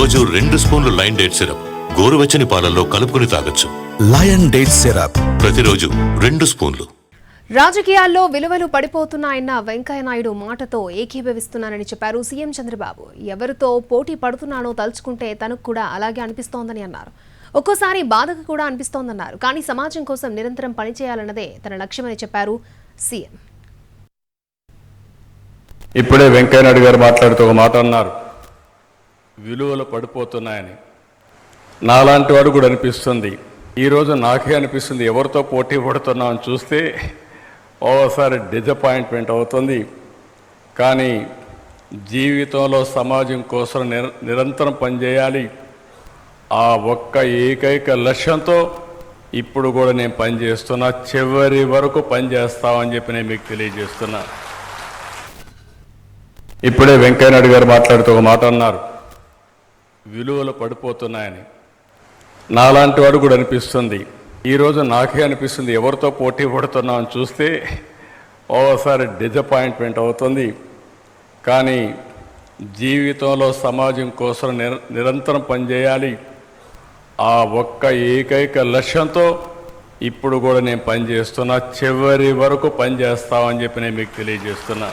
రోజు 2 స్పూన్లు lion date syrup గోరువెచ్చని పాలల్లో కలుపుకుని తాగొచ్చు. లయన్ డేట్ సిరప్ ప్రతిరోజు 2 స్పూన్లు. రాజకీయాల్లో విలువలు పడిపోతున్నాయన్న వెంకయ్యనాయుడు మాటతో ఏకీభవిస్తున్నానని చెప్పారు సీఎం చంద్రబాబు. ఎవరితో పోటీ పడుతున్నానో తలుచుకుంటే తనకు కూడా అలాగే అనిపిస్తోందని అన్నారు. ఒక్కోసారి బాధగా కూడా అనిపిస్తోందన్నారు. కానీ సమాజం కోసం నిరంతరం పనిచేయాలన్నదే తన లక్ష్యమని చెప్పారు సీఎం. ఇప్పుడే వెంకయ్యనాయుడు గారు మాట్లాడుతూ ఒక మాట అన్నారు, విలువలు పడిపోతున్నాయని. నాలాంటి వాడు కూడా అనిపిస్తుంది. ఈరోజు నాకే అనిపిస్తుంది, ఎవరితో పోటీ పడుతున్నామని చూస్తే ఓసారి డిసప్పాయింట్మెంట్ అవుతుంది. కానీ జీవితంలో సమాజం కోసం నిరంతరం పనిచేయాలి. ఆ ఒక్క ఏకైక లక్ష్యంతో ఇప్పుడు కూడా నేను పనిచేస్తున్నా. చివరి వరకు పనిచేస్తామని చెప్పి నేను మీకు తెలియజేస్తున్నా. ఇప్పుడే వెంకయ్యనాయుడు గారు మాట్లాడుతూ ఒక మాట అన్నారు, విలువలు పడిపోతున్నాయని. నాలాంటి వాడు కూడా అనిపిస్తుంది. ఈరోజు నాకే అనిపిస్తుంది, ఎవరితో పోటీ పడుతున్నామని చూస్తే ఓసారి డిసప్పాయింట్మెంట్ అవుతుంది. కానీ జీవితంలో సమాజం కోసం నిరంతరం పనిచేయాలి. ఆ ఒక్క ఏకైక లక్ష్యంతో ఇప్పుడు కూడా నేను పనిచేస్తున్నా. చివరి వరకు పనిచేస్తామని చెప్పి నేను మీకు తెలియజేస్తున్నా.